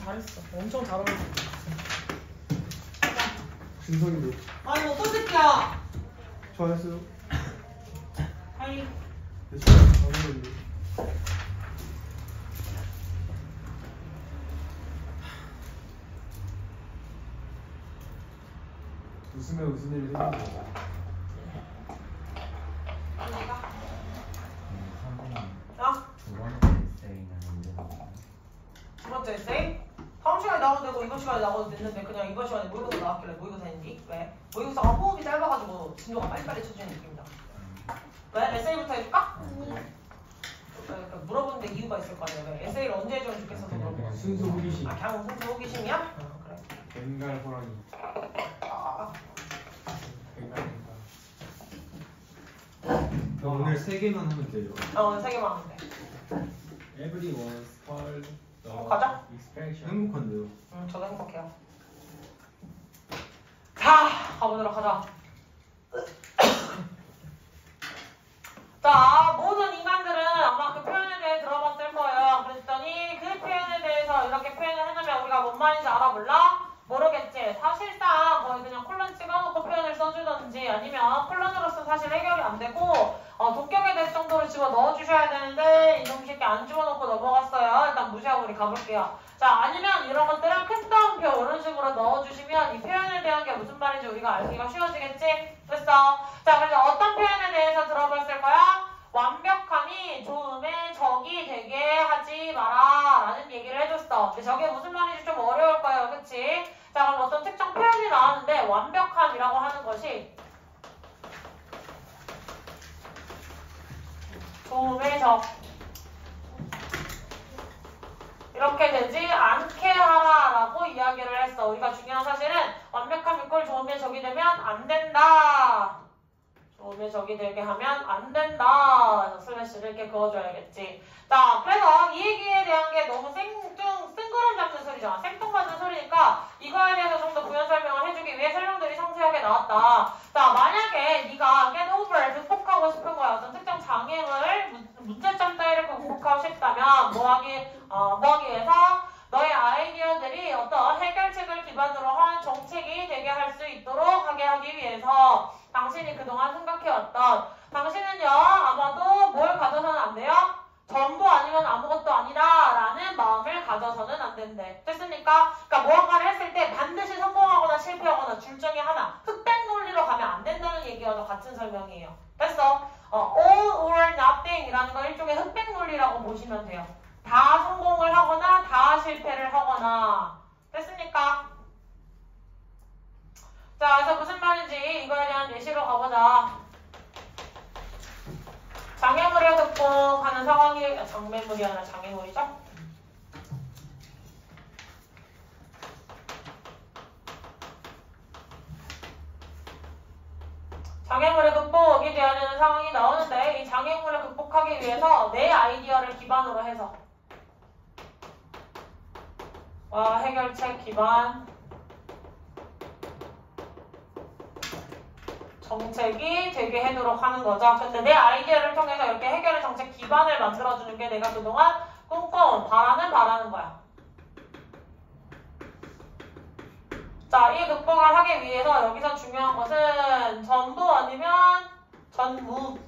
잘했어. 엄청 잘 어울렸어. 준성이도. 아니 어떤 새끼야? 좋아했어요. 아니. 됐어요. 안 어울렸네. 웃으면 무슨 일이 생기는 거야? 두 번째 에세이? 다음 시간에 나와도 되고 이번 시간에 나와도 됐는데 그냥 이번 시간에 모의고사 나왔길래 모의고사 했니? 왜? 모의고사가 호흡이 짧아가지고 진도가 빨리빨리 쳐지는 느낌이다. 왜? 에세이부터 해줄까? 그러니까 물어보는데 이유가 있을 거 아니야. 왜? 에세이를 언제 해주면 좋겠어서 물어보는 순수 호기심. 아 그냥 순수 호기심이야? 그래. 벵갈 호랑이. 벵갈. 오늘 3개만 하면 돼요. 오늘 3개만 하면 돼. Everyone's called the 가자. expression. 행복한데요. 저도 행복해요. 자, 가보도록 하자. 자, 모든 인간들은 아마 그 표현에 대해 들어봤을 거예요. 그랬더니 그 표현에 대해서 이렇게 표현을 해놓으면 우리가 뭔 말인지 알아볼라? 모르겠지. 사실상 거의 그냥 콜론 찍어놓고 표현을 써주던지 아니면 콜론으로서 사실 해결이 안 되고 독격에 될 정도로 집어 넣어주셔야 되는데 이놈 새끼 안 집어넣고 넘어갔어요. 일단 무시하고 우리 가볼게요. 자, 아니면 이런 것들은 큰 따옴표 이런 식으로 넣어주시면 이 표현에 대한 게 무슨 말인지 우리가 알기가 쉬워지겠지? 됐어. 자, 그래서 어떤 표현에 대해서 들어봤을 거야? 완벽함이 좋음의 적이 되게 하지 마라 라는 얘기를 해줬어. 근데 저게 무슨 말인지 좀 어려울 거예요. 그치? 자, 그럼 어떤 특정 표현이 나왔는데 완벽함이라고 하는 것이 좋음의 적 이렇게 되지 않게 하라라고 이야기를 했어. 우리가 중요한 사실은 완벽함 이꼴 좋음의 적이 되면 안 된다. 좋음의 적이 되게 하면 안 된다. 그래서 슬래시를 이렇게 그어줘야겠지. 자, 그래서 이 얘기에 대한 게 너무 쓴거름 잡는 소리잖아. 생뚱맞은 소리니까 이거에 대해서 좀 더 부연 설명을 해주기 위해 설명들이 상세하게 나왔다. 자, 만약에 네가 get over 극복하고 싶은 거야. 어떤 특정 장애물, 문제점 따위를 극복하고 싶다면 뭐 하기 위해서 너의 아이디어들이 어떤 해결책을 기반으로 한 정책이 되게 할 수 있도록 하게 하기 위해서 당신이 그동안 생각해왔던 당신은요 아마도 뭘 가져서는 안 돼요? 전부 아니면 아무것도 아니다 라는 마음을 가져서는 안 된대. 됐습니까? 그러니까 무언가를 했을 때 반드시 성공하거나 실패하거나 둘 중에 하나 흑백 논리로 가면 안 된다는 얘기와도 같은 설명이에요. 됐어? all or nothing 이라는 거 일종의 흑백 논리라고 보시면 돼요. 다 성공을 하거나 다 실패를 하거나. 됐습니까? 자, 그래서 무슨 말인지 이거에 대한 예시로 가보자. 장애물을 극복하는 상황이 장애물이 아니라 장애물이죠? 장애물을 극복이 되어야 되는 상황이 나오는데 이 장애물을 극복하기 위해서 내 아이디어를 기반으로 해서 해결책 기반 정책이 되게 해도록 하는 거죠. 근데 내 아이디어를 통해서 이렇게 해결의 정책 기반을 만들어주는 게 내가 그동안 꿈꿔온 바라는 거야. 자, 이 극복을 하기 위해서 여기서 중요한 것은 전부 아니면 전무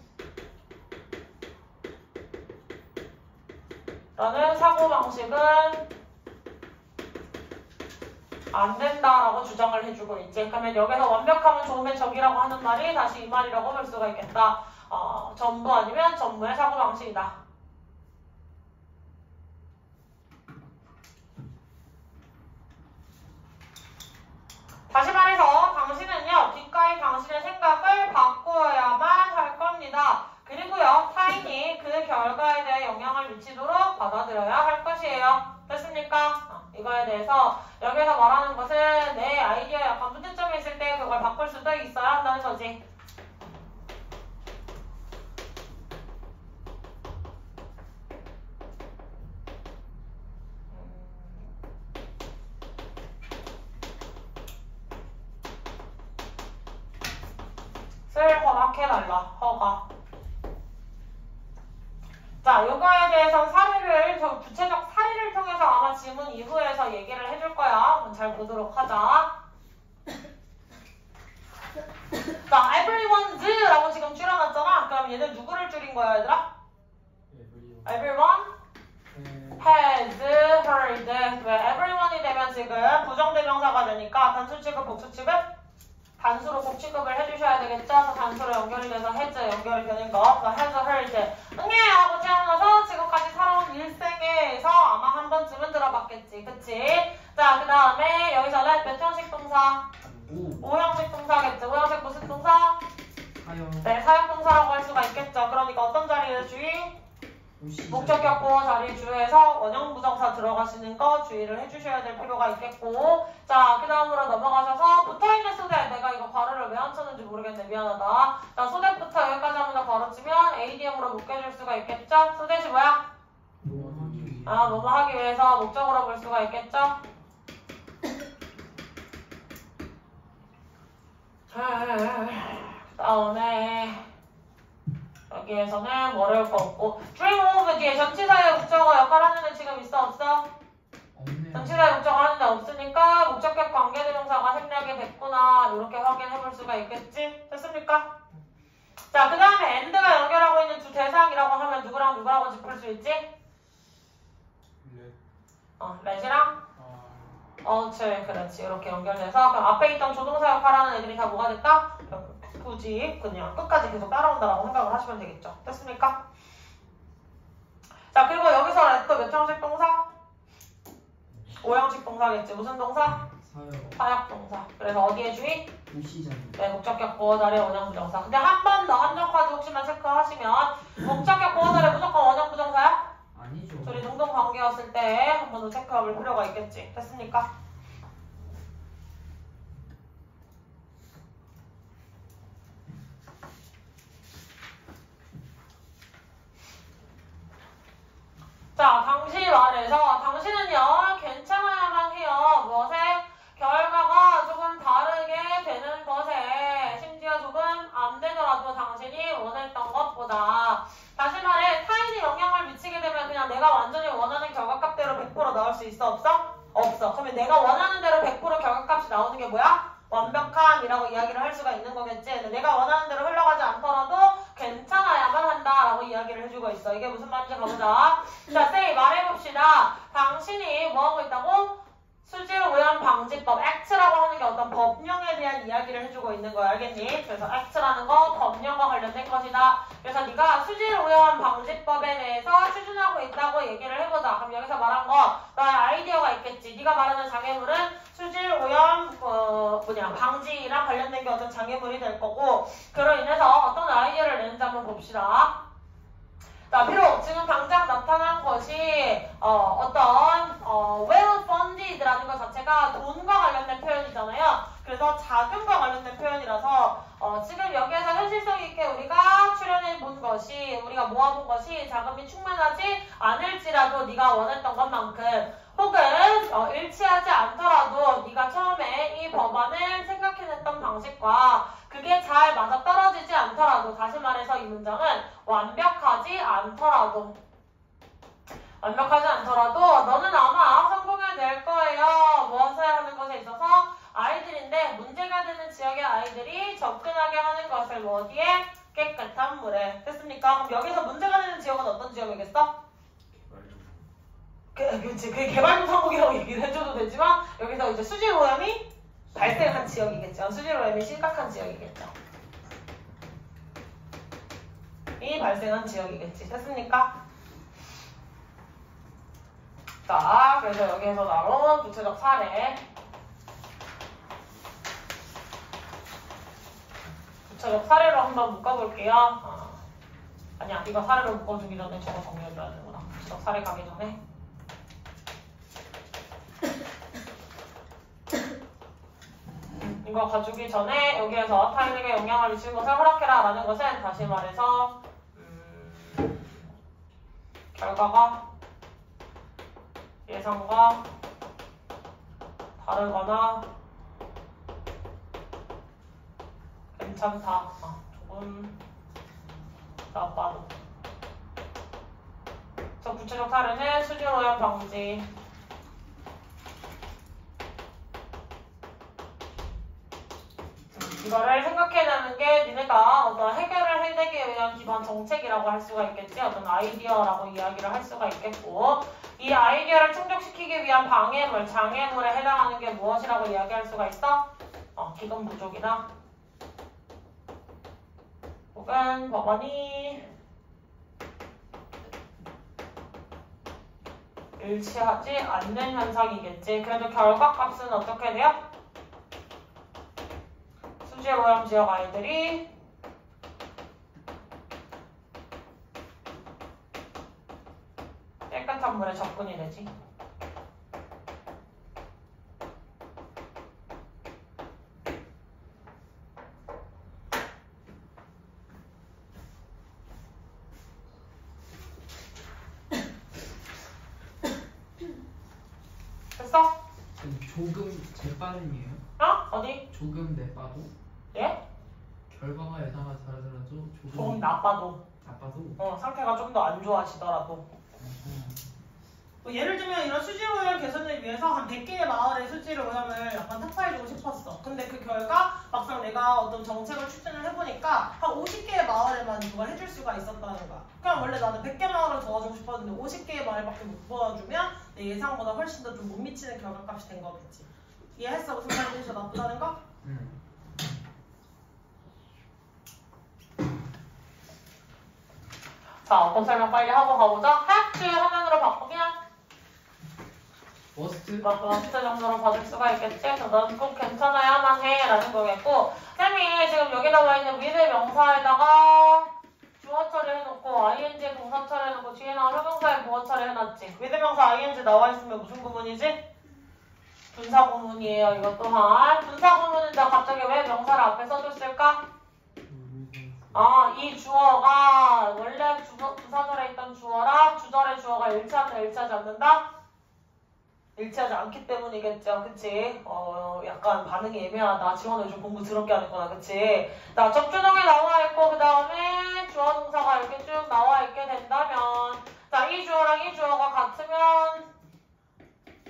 라는 사고방식은 안 된다라고 주장을 해주고 있지. 그러면 여기서 완벽하면 좋음의 적이라고 하는 말이 다시 이 말이라고 볼 수가 있겠다. 전부 아니면 전무의 사고방식이다. 다시 말해서 당신은요 뒷가이 당신의 생각을 바꾸어야만 할 겁니다. 그리고요 타인이 그 결과에 대해 영향을 미치도록 받아들여야 할 것이에요. 됐습니까? 이거에 대해서 여기서 말하는 것은 내 아이디어에 약간 문제점이 있을 때 그걸 바꿀 수도 있어야 한다는 거지. 쓸 허락해달라. 허가. 자, 요거에 대해서 사례를, 구체적 사례를 스테이를 통해서 아마 지문 이후에서 얘기를 해줄 거야. 그럼 잘 보도록 하자. 자, everyone's라고 지금 줄여놨잖아. 그럼 얘는 누구를 줄인 거야, 얘들아? everyone has heard. 왜 everyone이 되면 지금 부정대명사가 되니까 단수 취급, 복수 취급? 단수로 복취급을 해주셔야 되겠죠? 그래서 단수로 연결이 돼서 has 연결이 되는 거. 그래서 has heard. 응애하고 태어나서 지금까지 살아온 일생에서 아마 한 번쯤은 들어봤겠지. 그치? 자, 그 다음에 여기서 let 몇 형식 동사? 5형식 동사겠죠. 5형식 무슨 동사? 네, 사용동사라고 할 수가 있겠죠. 그러니까 어떤 자리를 주의? 목적격 보호 자리 주에서 원형 부정사 들어가시는 거 주의를 해주셔야 될 필요가 있겠고. 자, 그 다음으로 넘어가셔서 붙어있는 소대. 내가 이거 괄호를 왜 안 쳤는지 모르겠네. 미안하다. 자, 소대부터 여기까지 한번 걸어치면 ADM으로 묶여줄 수가 있겠죠. 소대시 뭐야? 아, 뭐뭐 하기 위해서 목적으로 볼 수가 있겠죠. 그 다음에 여기에서는 어려울 거 없고 dream of 뒤에 전치사의 목적어 역할하는 애 지금 있어 없어? 전치사의 목적어 하는데 없으니까 목적격 관계대명사가 생략이 됐구나 이렇게 확인해 볼 수가 있겠지? 됐습니까? 자, 그 다음에 and가 연결하고 있는 두 대상이라고 하면 누구랑 누구라고 짚을 수 있지? let이랑 그렇지 이렇게 연결돼서 그럼 앞에 있던 조동사 역할하는 애들이 다 뭐가 됐다? 굳이 그냥 끝까지 계속 따라온다라고 생각을 하시면 되겠죠. 됐습니까? 자, 그리고 여기서 let 몇 형식 동사? 5형식 동사겠지. 무슨 동사? 사역 동사. 그래서 어디에 주의? 네, 목적격 보호 자리에 원형 부정사. 근데 한 번 더 한정까지 혹시나 체크하시면 목적격 보호 자리에 무조건 원형 부정사야? 아니죠. 둘이 동동 관계였을 때 한 번 더 체크해볼 필요가 있겠지. 됐습니까? 자, 당시 말해서 당신은요 괜찮아야만 해요. 무엇에? 결과가 조금 다르게 되는 것에 심지어 조금 안 되더라도 당신이 원했던 것보다. 다시 말해 타인이 영향을 미치게 되면 그냥 내가 완전히 원하는 결과값대로 100% 나올 수 있어 없어? 없어. 그러면 내가 원하는 대로 100% 결과값이 나오는 게 뭐야? 완벽함이라고 이야기를 할 수가 있는 거겠지. 내가 원하는 대로 흘러가지 않더라도 괜찮아야만 한다라고 이야기를 해주고 있어. 이게 무슨 말인지 가보자. 자, say 말해봅시다. 당신이 뭐하고 있다고? 수질 오염 방지법, act라고 하는 게 어떤 법령에 대한 이야기를 해주고 있는 거야. 알겠니? 그래서 act라는 거 법령과 관련된 것이다. 그래서 네가 수질 오염 방지법에 대해서 추진하고 있다고 얘기를 해보자. 그럼 여기서 말한 거 너의 아이디어가 있겠지. 네가 말하는 장애물은 수질 오염 방지랑 관련된 게 어떤 장애물이 될 거고, 그로 인해서 어떤 아이디어를 내는지 한번 봅시다. 자, 비록 지금 당장 나타난 것이 well funded라는 것 자체가 돈과 관련된 표현이잖아요. 그래서 자금과 관련된 표현이라서 지금 여기에서 현실성 있게 우리가 출연해 본 것이, 우리가 모아본 것이 자금이 충분하지 않을지라도 네가 원했던 것만큼, 혹은 일치하지 않더라도 네가 처음에 이 법안을 생각해냈던 방식과 그게 잘 맞아떨어지지 않더라도, 다시 말해서 이 문장은 완벽하지 않더라도 너는 아마 성공해낼 거예요. 무엇을 하는 것에 있어서 아이들인데 문제가 되는 지역의 아이들이 접근하게 하는 것을 어디에? 깨끗한 물에. 됐습니까? 그럼 여기서 문제가 되는 지역은 어떤 지역이겠어? 그치, 그게 개발도상국이라고 얘기를 해줘도 되지만 여기서 이제 수질 오염이 발생한 지역이겠죠. 수질 오염이 심각한 지역이겠죠. 이 발생한 지역이겠지. 됐습니까? 자, 그래서 여기에서 나온 구체적 사례. 구체적 사례로 한번 묶어볼게요. 아니야, 이거 사례로 묶어주기 전에 저거 정리해줘야 되는구나. 구체적 사례 가기 전에. 이거 가주기 전에 여기에서 타인에게 영향을 미치는 것을 허락해라 라는 것은 다시 말해서 결과가 예상과 다르거나 괜찮다. 조금 나빠도 더 구체적 사례는 수질 오염 방지. 이거를 생각해내는 게 니네가 어떤 해결을 해내기 위한 기반 정책이라고 할 수가 있겠지. 어떤 아이디어라고 이야기를 할 수가 있겠고, 이 아이디어를 충족시키기 위한 방해물, 장애물에 해당하는 게 무엇이라고 이야기할 수가 있어? 기금 부족이나 혹은 법원이 일치하지 않는 현상이겠지. 그래도 결과값은 어떻게 돼요? 수질 오염 지역 아이들이 깨끗한 물에 접근이 되지. 됐어? 조금 재빠름이에요? 어디? 조금 내빠도? 예? 결과가 예상과 다르더라도 조금 나빠도. 나빠도? 상태가 좀 더 안 좋아지더라도. 예를 들면 이런 수질 오염 개선을 위해서 한 100개의 마을의 수질 오염을 약간 타파해주고 싶었어. 근데 그 결과 막상 내가 어떤 정책을 추진을 해보니까 한 50개의 마을에만 그걸 해줄 수가 있었다는 거야. 그럼 원래 나는 100개 마을을 도와주고 싶었는데 50개의 마을밖에 못 도와주면 내 예상보다 훨씬 더 좀 못 미치는 결과값이 된 거겠지. 이해했어? 무슨 말인지 나쁘다는 거? 자, 어법 설명 빨리 하고 가보자. 하얗게 화면으로 바꾸면 워스트? 워스트 정도로 받을 수가 있겠지. 그래서 넌 꼭 괜찮아야만 해 라는 거겠고, 쌤이 지금 여기 나와 있는 with 명사에다가 주어 처리해놓고 ing 동사 처리해놓고 뒤에 나온 형용사에 보어 처리해놨지. with 명사 ing 나와 있으면 무슨 구문이지? 분사 구문이에요. 이것 또한 분사 구문인데 갑자기 왜 명사를 앞에 써줬을까? 이 주어가 원래 부사절에 있던 주어랑 주절의 주어가 일치한다, 일치하지 않는다? 일치하지 않기 때문이겠죠. 그치? 약간 반응이 애매하다. 지원을 좀 공부 더럽게 하는구나. 그치? 자, 접주동에 나와 있고, 그 다음에 주어 동사가 이렇게 쭉 나와 있게 된다면, 자, 이 주어랑 이 주어가 같으면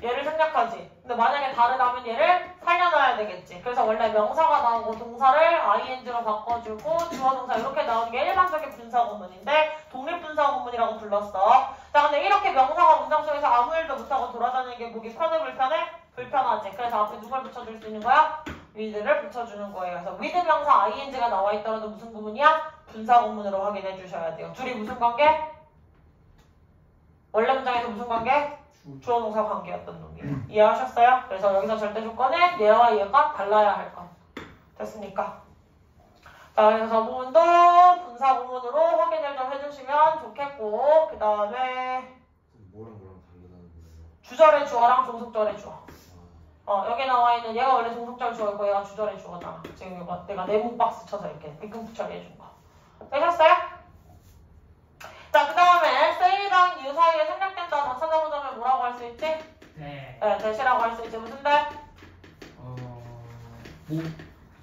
얘를 생략하지. 근데 만약에 다르다면 얘를 살려놔야 되겠지. 그래서 원래 명사가 나오고 동사를 ing로 바꿔주고 주어 동사 이렇게 나오는 게 일반적인 분사 구문인데 독립분사 구문이라고 불렀어. 자, 근데 이렇게 명사가 문장 속에서 아무 일도 못하고 돌아다니는 게 보기 편해 불편해? 불편하지. 그래서 앞에 누굴 붙여줄 수 있는 거야? with를 붙여주는 거예요. 그래서 with 명사 ing가 나와 있더라도 무슨 구문이야? 분사 구문으로 확인해 주셔야 돼요. 둘이 무슨 관계? 원래 문장에서 무슨 관계? 주어 동사 관계였던 놈이에요. 이해하셨어요? 그래서 여기서 절대 조건은 얘와 얘가 달라야 할 것. 됐습니까? 자, 그래서 저 부분도 분사 구문으로 확인을 좀 해주시면 좋겠고, 그 다음에 뭐랑 다르다는 거예요? 주절의 주어랑 종속절의 주어. 여기 나와 있는 얘가 원래 종속절 주어고 얘가 주절의 주어잖아. 지금 이거 내가 네모 박스 쳐서 이렇게 뒷금프 처리해준 거. 되셨어요? 자, 그 다음에 say랑 you 사이에 생략된 단어 찾아보자면 뭐라고 할 수 있지? 네. 네, 대시라고 할 수 있지. 무슨 대?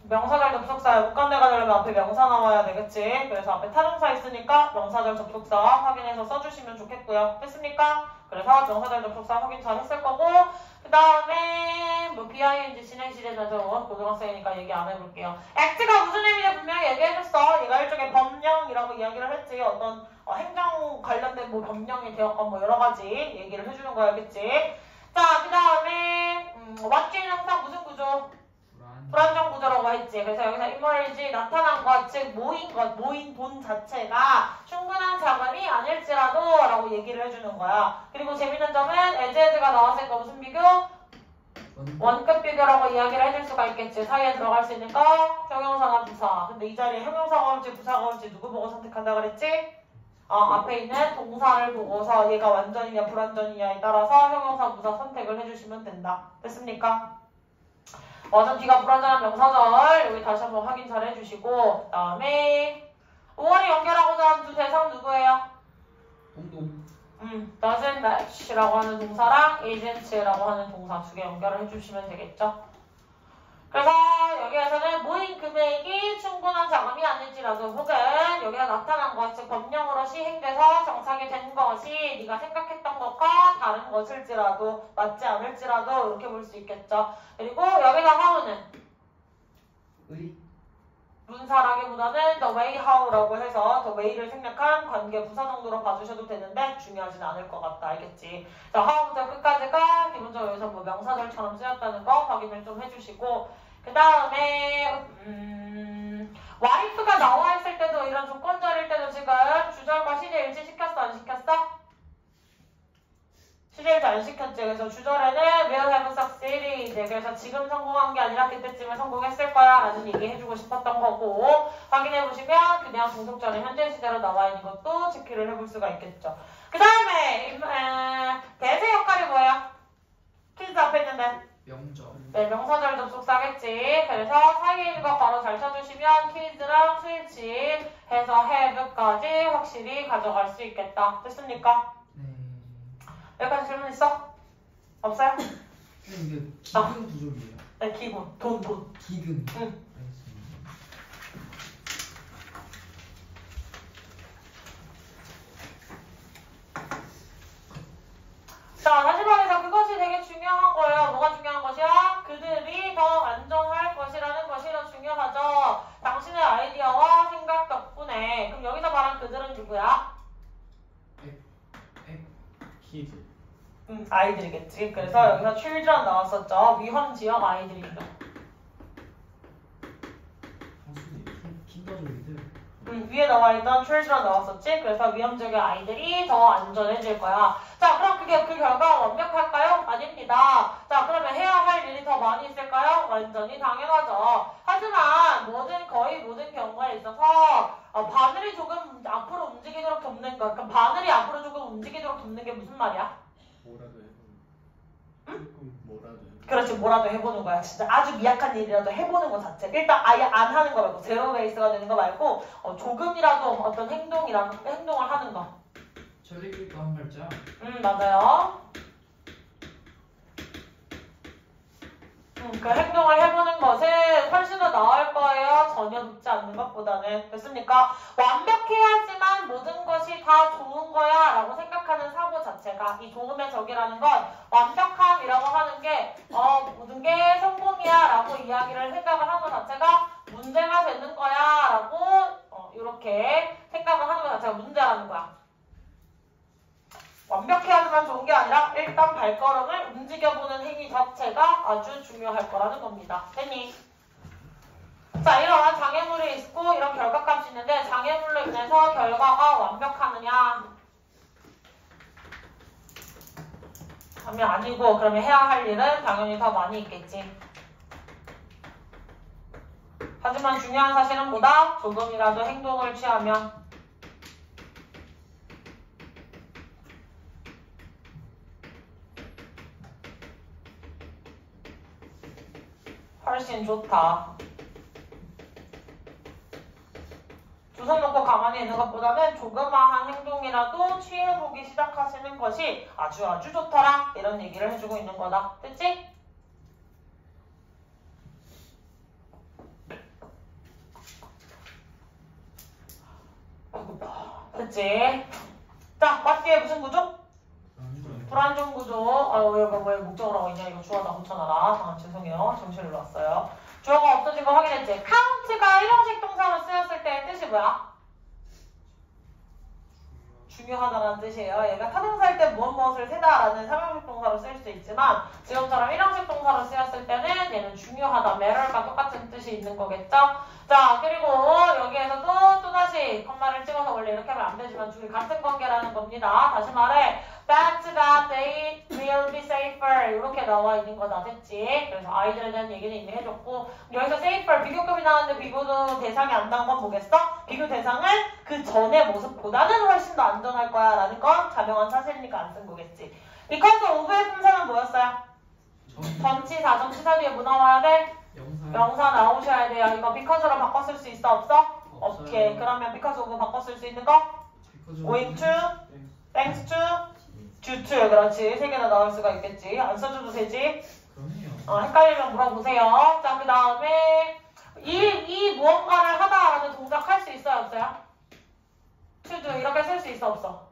명사절 접속사야. 목간대가 되려면 앞에 명사 나와야 되겠지. 그래서 앞에 타동사 있으니까 명사절 접속사 확인해서 써주시면 좋겠고요. 됐습니까? 그래서 명사절 접속사 확인 잘 했을 거고, 그 다음에 뭐 BING 진행 시제나 저 고등학생이니까 얘기 안 해볼게요. act가 무슨 의미인지 분명히 얘기해줬어. 얘가 일종의 법령이라고 이야기를 했지. 어떤 행정 관련된 뭐 법령이 되었건 뭐 여러 가지 얘기를 해주는 거였겠지. 자, 그 다음에 왓진 항상 무슨 구조? 불안정 구조라고 했지. 그래서 여기서 인머리지 나타난 것, 즉 모인 돈 자체가 충분한 자금이 아닐지라도 라고 얘기를 해주는 거야. 그리고 재밌는 점은 에즈가 나왔으니까 무슨 비교? 원급 비교라고 이야기를 해줄 수가 있겠지. 사이에 들어갈 수 있는 거 형용사나 부사. 근데 이 자리에 형용사가 올지 부사가 올지 누구 보고 선택한다 그랬지? 앞에 있는 동사를 보고서 얘가 완전이냐 불완전이냐에 따라서 형용사 부사 선택을 해주시면 된다. 됐습니까? 좀 뒤가 불완전한 명사절 여기 다시 한번 확인 잘 해주시고, 그 다음에 5월이 연결하고자 하는 두 대상 누구예요? 동동. doesn't match라고 하는 동사랑 agent라고 하는 동사 두 개 연결을 해주시면 되겠죠. 그래서 여기에서는 모인 금액이 충분한 자금이 아닐지라도 혹은 여기가 나타난 것, 즉 법령으로 시행돼서 정착이 된 것이 네가 생각했던 것과 다른 것일지라도 맞지 않을지라도 이렇게 볼 수 있겠죠. 그리고 여기다 how는 의 문사라기보다는 the way how라고 해서 the way를 생략한 관계 부사 정도로 봐주셔도 되는데 중요하진 않을 것 같다. 알겠지? 자, how부터 끝까지가 기본적으로 여기서 뭐 명사절처럼 쓰였다는 거 확인을 좀 해주시고 그 다음에 wife가 나와 있을 때도 이런 조건절일 때도 지금 주절과 시제 일치시켰어? 안 시켰어? 시제 일치 안 시켰지. 그래서 주절에는 will have succeeded. 그래서 지금 성공한 게 아니라 그때쯤에 성공했을 거야 라는 얘기 해주고 싶었던 거고 확인해보시면 그냥 종속절은 현재 시제로 나와 있는 것도 체크를 해볼 수가 있겠죠. 그 다음에 대세 역할이 뭐예요? 퀴즈 앞에 있는데 명절 네, 명사절 접속사겠지. 그래서 사이에 있는 거 바로 잘 쳐주시면 퀴즈랑 스위치 해서 have까지 확실히 가져갈 수 있겠다. 됐습니까? 네 여기까지 질문 있어? 없어요? 선생님 이게 기금 부족이에요. 네, 기본. 돈. 기금 응. 알겠습니다. 자, 마지막에서 그것이 되게 중요한 거예요. 뭐가 중요한 것이야? 그들이 더 안전할 것이라는 것이 더 중요하죠. 당신의 아이디어와 생각 덕분에. 그럼 여기서 말한 그들은 누구야? 키즈. 아이들이겠지. 그래서 여기서 children 나왔었죠. 위험 지역 아이들이죠. 킨더조이들 위에 나와 있던 children 나왔었지. 그래서 위험 지역의 아이들이 더 안전해질 거야. 자, 그럼 그게 그 결과 완벽할까요? 아닙니다. 자, 그러면 해야 할 일이 더 많이 있을까요? 완전히 당연하죠. 하지만 거의 모든 경우에 있어서 바늘이 조금 앞으로 움직이도록 돕는 거. 그러니까 바늘이 앞으로 조금 움직이도록 돕는 게 무슨 말이야? 뭐라도 해보는. 조금 뭐라도 해보는. 그렇지, 뭐라도 해보는 거야. 진짜 아주 미약한 일이라도 해보는 거 자체. 일단 아예 안 하는 거 말고 제로 베이스가 되는 거 말고 조금이라도 어떤 행동을 하는 거. 전리교육과 한 발짝 맞아요. 그 행동을 해보는 것은 훨씬 더 나을 거예요. 전혀 늦지 않는 것보다는. 됐습니까? 완벽해야지만 모든 것이 다 좋은 거야 라고 생각하는 사고 자체가 이 좋음의 적이라는 건 완벽함이라고 하는 게 모든 게 성공이야 라고 이야기를 생각을 하는 것 자체가 문제가 되는 거야 라고 이렇게 생각을 하는 것 자체가 문제라는 거야. 완벽해야지만 좋은 게 아니라 일단 발걸음을 움직여보는 행위 자체가 아주 중요할 거라는 겁니다. 됐니? 자, 이런 장애물이 있고 이런 결과값이 있는데 장애물로 인해서 결과가 완벽하느냐 하면 아니고 그러면 해야 할 일은 당연히 더 많이 있겠지. 하지만 중요한 사실은 뭐다? 조금이라도 행동을 취하면 훨씬 좋다. 두 손 놓고 가만히 있는 것보다는 조그마한 행동이라도 취해보기 시작하시는 것이 아주 좋더라. 이런 얘기를 해주고 있는 거다. 됐지? 됐지? 자, 맞기에 무슨 구조? 불안정 구조. 왜 목적으로 하고 있냐? 이거 주어다 붙여놔라. 죄송해요. 정신을 놓았어요. 주어가 없어진 거 확인했지? 카운트가 일형식 동사로 쓰였을 때의 뜻이 뭐야? 중요하다는 뜻이에요. 얘가 타동사일 때 무엇을 세다라는 삼형식 동사로 쓸 수 있지만 지금처럼 일형식 동사로 쓰였을 때는 얘는 중요하다, matter과 똑같은 뜻이 있는 거겠죠? 자, 그리고 여기에서도 또다시 컴마를 찍어서 원래 이렇게 하면 안 되지만 둘이 같은 관계라는 겁니다. 다시 말해 that they will be safer 이렇게 나와 있는 거다. 됐지? 그래서 아이들에 대한 얘기는 이미 해줬고 여기서 safer 비교급이 나왔는데 비교도 대상이 안 나온 건 뭐겠어? 비교 대상은 그 전의 모습보다는 훨씬 더 안전할 거야 라는 건 자명한 사실이니까 안 쓴 거겠지. because of의 품사는 뭐였어요? 전치사, 전치사 뒤에 뭐 나와야 돼? 명사 나오셔야 돼요. 이거 because로 바꿨을 수 있어? 없어? 오케이. 그러면 because of 바꿨을 수 있는 거? going to, thanks to, due to. 그렇지. 세 개나 나올 수가 있겠지. 안 써줘도 되지? 그럼요. 헷갈리면 물어보세요. 자, 그 다음에 이 무언가를 하다라는 동작 할 수 있어요, 없어요? to do 이렇게 쓸 수 있어, 없어?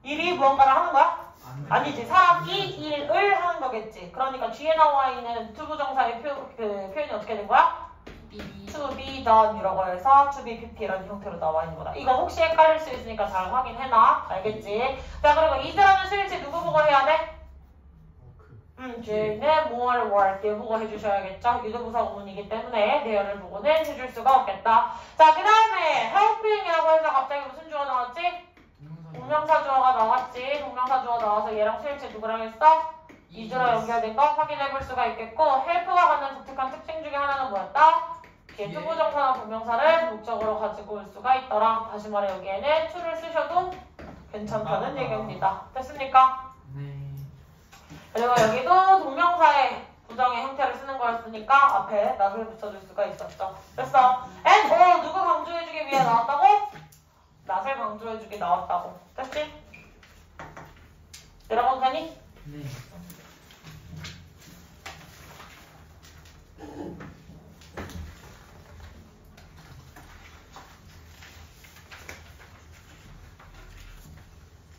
일이 무언가를 하는 거야? 아니지. 사람이 일을 하는 거겠지. 그러니까 뒤에 나와 있는 to 부정사의 표현이 어떻게 된 거야? to be done 이라고 해서 to be pp라는 형태로 나와 있는 거다. 이거 혹시 헷갈릴 수 있으니까 잘 확인해놔. 알겠지? 자, 그리고 이들하는 수일치 누구 보고 해야 돼? 주인은 뭐를 할 때 보고 해주셔야겠죠. 유도부사 구문이기 때문에 대열을 보고는 해줄 수가 없겠다. 자, 그 다음에 helping이라고 해서 갑자기 무슨 주어 나왔지? 동명사 주어가 나왔지. 동명사 주어 나와서 얘랑 수일치 누구랑 했어? 이주로 연결된 거 확인해 볼 수가 있겠고, help가 갖는 독특한 특징 중에 하나는 뭐였다? 뒤에 투부정사나 동명사를 목적으로 가지고 올 수가 있더라. 다시 말해 여기에는 to를 쓰셔도 괜찮다는 얘기입니다. 됐습니까? 네. 그리고 여기도 동명사의 부정의 형태를 쓰는 거였으니까 앞에 not을 붙여줄 수가 있었죠. 됐어. and or 누구 강조해주기 위해 나왔다고? not을 강조해주기 나왔다고. 됐지? 내려가도 되니? 네.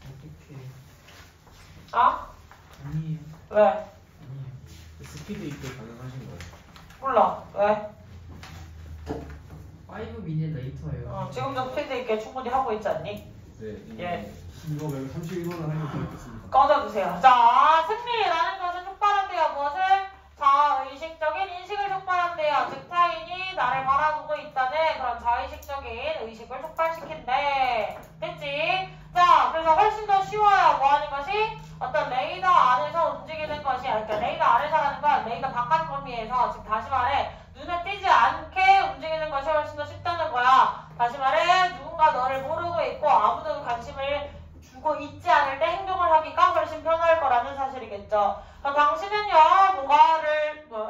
어떡해. 아? 아니에요. 왜? 아니에요. 스피드 있게 가능하신 거예요? 몰라. 왜? 5 minute later예요. 지금도 스피드 있게 충분히 하고 있지 않니? 네. 예. 이거 말고 31번을 하면 되겠습니다. 꺼져주세요. 자, 승리라는 것은 촉발한대요. 무엇을? 자의식적인 인식을 촉발한대요. 즉 타인이 나를 바라보고 있다는 그런 자의식적인 의식을 촉발시킨대. 됐지? 자, 그래서 훨씬 더 쉬워요. 뭐 하는 것이? 어떤 레이더 안에서 움직이는 것이, 그러니까 레이더 안에서라는 건 레이더 바깥 범위에서, 즉 다시 말해 눈에 띄지 않게 움직이는 것이 훨씬 더 쉽다는 거야. 다시 말해 누군가 너를 모르고 있고 아무도 관심을 주고 있지 않을 때 행동을 하기가 훨씬 편할 거라는 사실이겠죠. 그럼 당신은요,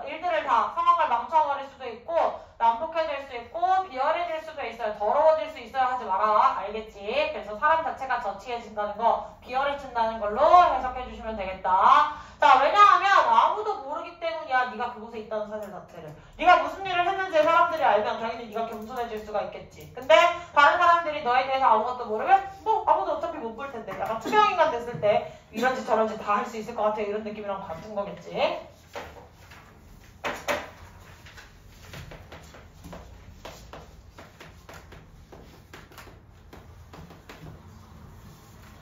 일들을 다 상황을 망쳐버릴 수도 있고 난폭해질 수 있고 비열해질 수도 있어요. 더러워질 수 있어요. 하지 마라. 알겠지? 그래서 사람 자체가 저치해진다는 거, 비열해진다는 걸로 해석해 주시면 되겠다. 자, 왜냐하면 아무도 모르기 때문이야. 네가 그곳에 있다는 사실 자체를. 네가 무슨 일을 했는지 사람들이 알면 당연히 네가 겸손해질 수가 있겠지. 근데 다른 사람들이 너에 대해서 아무것도 모르면 뭐 아무도 어차피 못 볼 텐데. 약간 투명인간 됐을 때 이런지 저런지 다 할 수 있을 것 같아. 이런 느낌이랑 같은 거겠지.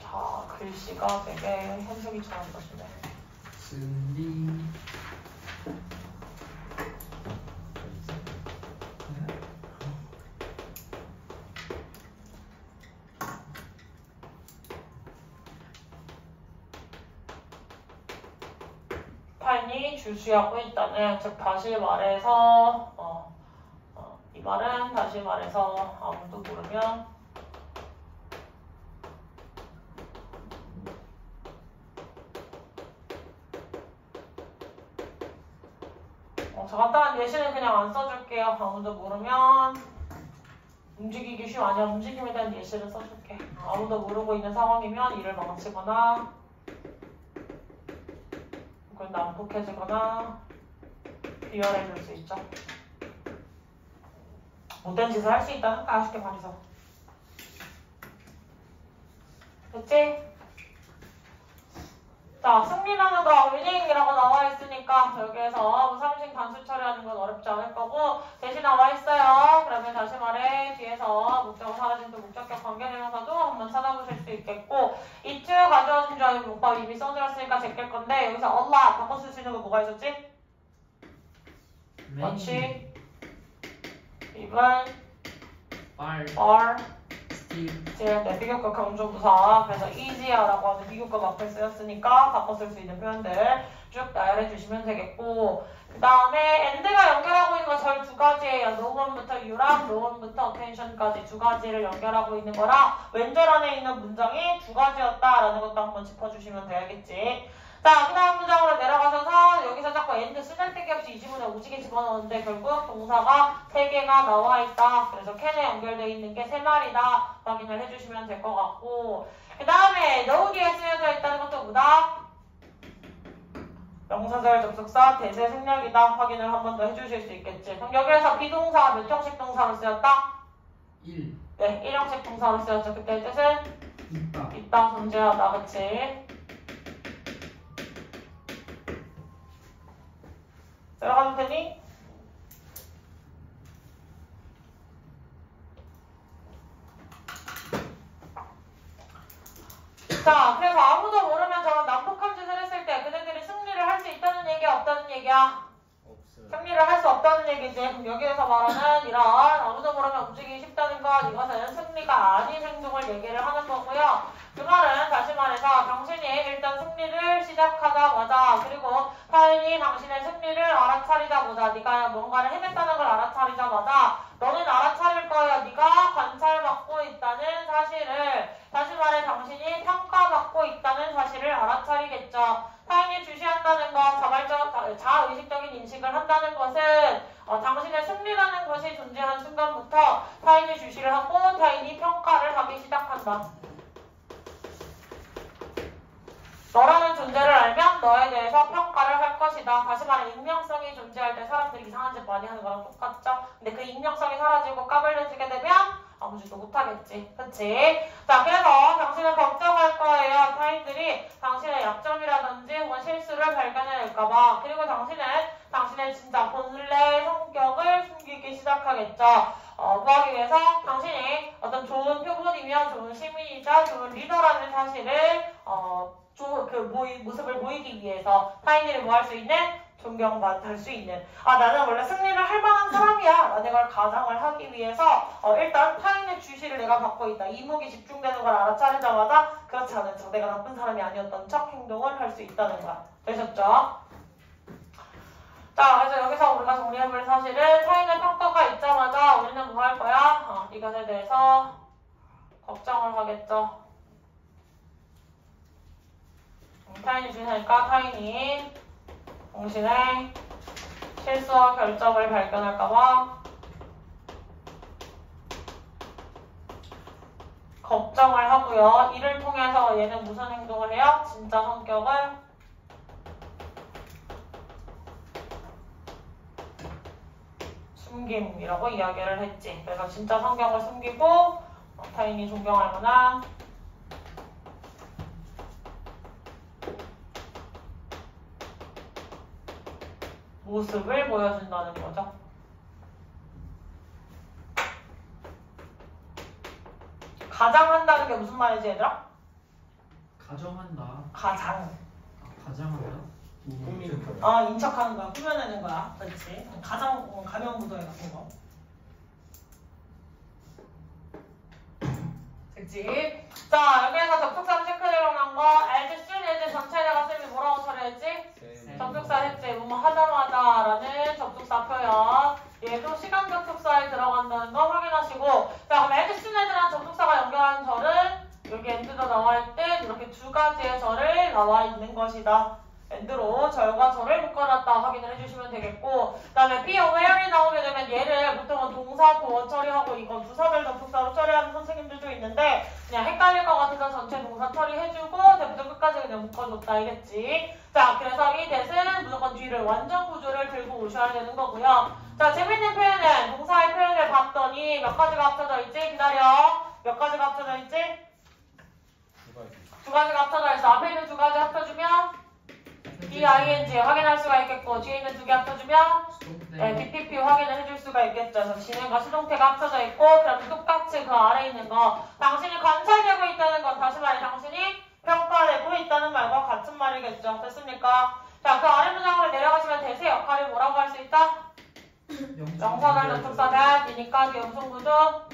자, 글씨가 되게 해석이 잘한 것이네. 승리. 타인이 주시하고 있다는, 즉 다시 말해서 이 말은 다시 말해서 아무도 모르면 저 간단한 예시는 그냥 안 써줄게요. 아무도 모르면 움직이기 쉬워. 아니야, 움직임에 대한 예시를 써줄게. 아무도 모르고 있는 상황이면 일을 망치거나 혹은 난폭해지거나 비열해질 수 있죠. 못된 짓을 할 수 있다는 거 쉽게 말해서. 됐지? 자, 승리라는 거 위닝이라고 나와 있으니까 여기에서 3식 단수 처리하는 건 어렵지 않을 거고 대신 나와 있어요. 그러면 다시 말해 뒤에서 목적어 사라진 또 목적격 관계대명사도 한번 찾아보실 수 있겠고 이트 가져와준 줄 알고 오빠 이미 써드렸으니까 제낄 건데 여기서 얼라 바꿔 쓸 수 있는 거 뭐가 있었지? 그렇지. 이번 bar 네, 비교과 강조부사. 그래서 easier라고 하는 비교과 앞에 쓰였으니까 바꿔 쓸 수 있는 표현들 쭉 나열해 주시면 되겠고 그 다음에 and가 연결하고 있는 거 저희 두 가지예요. no one부터 you랑 no one부터 attention까지 두 가지를 연결하고 있는 거라 왼절 안에 있는 문장이 두 가지였다라는 것도 한번 짚어주시면 되겠지. 자, 그 다음 문장으로 내려가셔서 여기서 자꾸 and 쓰잘데기 없이 이 지문에 오지게 집어넣었는데 결국 동사가 3개가 나와 있다. 그래서 can에 연결되어 있는 게 3마리다. 확인을 해주시면 될 것 같고 그 다음에 no 뒤에 쓰여져 있다는 것도 뭐다? 명사절 접속사 대세 생략이다 확인을 한 번 더 해주실 수 있겠지. 그럼 여기에서 비동사가 몇 형식 동사로 쓰였다? 1. 네, 1형식 동사로 쓰였죠. 그때 뜻은 있다. 있다, 존재하다, 그치? 들어가도 되니? 자, 그래서 아무도 모르면 저런 난폭한 짓을 했을 때 그들이 승리를 할 수 있다는 얘기야, 없다는 얘기야? 없어요. 승리를 할 수 없다는 얘기지. 그럼 여기에서 말하는 이런 아무도 모르면 움직이기 쉽다는 것, 이것은 승리가 아닌 행동을 얘기를 하는 거고요. 그 말은 다시 말해서 당신이 일단 승리를 시작하자마자 그리고 타인이 당신의 승리를 알아차리자마자 네가 뭔가를 해냈다는 걸 알아차리자마자 너는 알아차릴 거야. 네가 관찰받고 있다는 사실을, 다시 말해 당신이 평가받고 있다는 사실을 알아차리겠죠. 타인이 주시한다는 것, 자의식적인 인식을 한다는 것은 당신의 승리라는 것이 존재한 순간부터 타인이 주시를 하고 타인이 평가를 하기 시작한다. 너라는 존재를 알면 너에 대해서 평가를 할 것이다. 다시 말해 익명성이 존재할 때 사람들이 이상한 짓 많이 하는 거랑 똑같죠. 근데 그 익명성이 사라지고 까발려지게 되면 아무 짓도 못하겠지. 그치? 자, 그래서 당신은 걱정할 거예요. 타인들이 당신의 약점이라든지 혹은 실수를 발견해낼까봐. 그리고 당신은 당신의 진짜 본래의 성격을 숨기기 시작하겠죠. 구하기 위해서 당신이 어떤 좋은 표본이며 좋은 시민이자 좋은 리더라는 사실을 모습을 보이기 위해서 타인들이 뭐 할 수 있는? 존경받을 수 있는. 나는 원래 승리를 할 만한 사람이야 라는 걸 가정을 하기 위해서 일단 타인의 주시를 내가 받고 있다. 이목이 집중되는 걸 알아차리자마자 그렇지 않은 척, 내가 나쁜 사람이 아니었던 척 행동을 할 수 있다는 거야. 되셨죠? 자, 그래서 여기서 우리가 정리해볼 사실은 타인의 평가가 있자마자 우리는 뭐 할 거야? 이것에 대해서 걱정을 하겠죠. 타인이 주시니까 타인이 당신의 실수와 결점을 발견할까봐 걱정을 하고요. 이를 통해서 얘는 무슨 행동을 해요? 진짜 성격을 숨김이라고 이야기를 했지. 그래서 진짜 성격을 숨기고 타인이 존경할 만한 모습을 보여준다는 거죠. 가장한다는 게 무슨 말이지, 얘들아? 가정한다. 가장. 가정한다? 꾸미는 거. 인척하는 거야. 꾸며내는 거야. 그렇지. 가장, 가명부도에 같은 거. 그치? 자, 여기에서 접속사를 체크해놓은 거, as soon as 전체에다가 쌤이 뭐라고 처리했지? 접속사 했지. 뭐뭐 하자마자 라는 접속사 표현. 얘도 시간 접속사에 들어간다는 거 확인하시고. 자, 그럼 as soon as라는 접속사가 연결하는 절은 여기 end도 나와있 때 이렇게 두 가지의 절을 나와 있는 것이다. end로 절과 절을 묶어놨다 확인을 해주시면 되겠고, 그 다음에 be aware이 나오게 되면 얘를 보통은 동사 보어 처리하고 이거 부사절 접속사로 처리하는 선생님들도 있는데 그냥 헷갈릴 것 같아서 전체 동사 처리해주고 대부분 끝까지 그냥 묶어줬다 알겠지? 자, 그래서 이 that은 무조건 뒤를 완전 구조를 들고 오셔야 되는 거고요. 자, 재밌는 표현은 동사의 표현을 봤더니 몇 가지가 합쳐져 있지? 기다려. 몇 가지가 합쳐져 있지? 두 가지가 합쳐져 있어. 앞에 있는 두 가지 합쳐주면 BING 확인할 수가 있겠고 뒤에 있는 두 개 합쳐주면 BPP 확인을 해줄 수가 있겠죠. 그래서 진행과 수동태가 합쳐져 있고 그럼 똑같이 그 아래에 있는 거 당신이 관찰되고 있다는 건 다시 말해 당신이 평가되고 있다는 말과 같은 말이겠죠. 됐습니까? 자, 그 아래 문장으로 내려가시면 대세 역할이 뭐라고 할 수 있다? 명사절 접속사대이니까 기음성 구조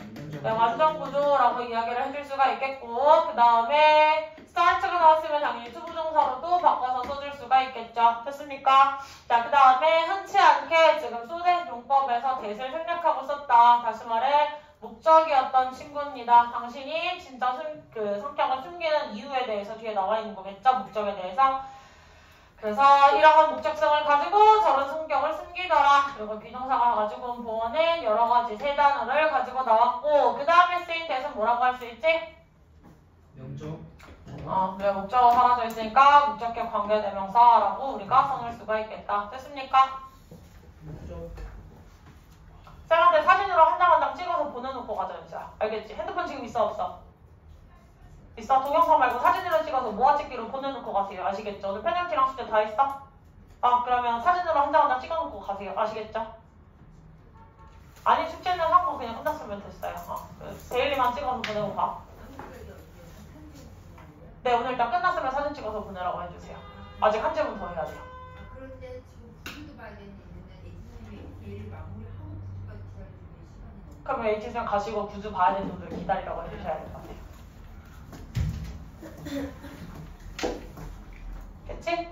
완전 구조라고 이야기를 해줄 수가 있겠고 그 다음에 start가 나왔으면 당연히 투부정사로도 바꿔서 써줄 수가 있겠죠. 됐습니까? 자, 그 다음에 흔치 않게 지금 소대 용법에서 대세를 생략하고 썼다. 다시 말해 목적이었던 친구입니다. 당신이 진짜 성격을 숨기는 이유에 대해서 뒤에 나와 있는 거겠죠. 목적에 대해서. 그래서 이러한 목적성을 가지고 저런 성격을 숨기더라. 그리고 비동사가 가지고 온 보어는 여러 가지 세 단어를 가지고 나왔고 그 다음에 쓰인 대신 뭐라고 할 수 있지? 명적. 왜 목적어 사라져 있으니까 목적격 관계대명사라고 우리가 써놓을 수가 있겠다. 됐습니까? 쌤한테 사진으로 한 장 한 장 찍어서 보내놓고 가자, 진짜. 알겠지? 핸드폰 지금 있어, 없어? 있어? 동영상 말고 사진으로 찍어서 모아 찍기로 보내놓고 가세요. 아시겠죠? 오늘 페널티랑 숙제 다 했어? 그러면 사진으로 한 장 한 장 찍어놓고 가세요. 아시겠죠? 아니, 숙제는 하고 그냥 끝났으면 됐어요. 데일리만 찍어서 보내고 가. 네, 오늘 일단 끝났으면 사진 찍어서 보내라고 해주세요. 아직 한 질문 더 해야 돼요. 그럴 때 지금 부수도 봐야 되는데 얘를 마무리하고 부수까지 기다려주는 시간이 너무. 그러면 H쌤 가시고 구주 봐야 되는 분들 기다리라고 해주셔야 될 것 같아요. 그치?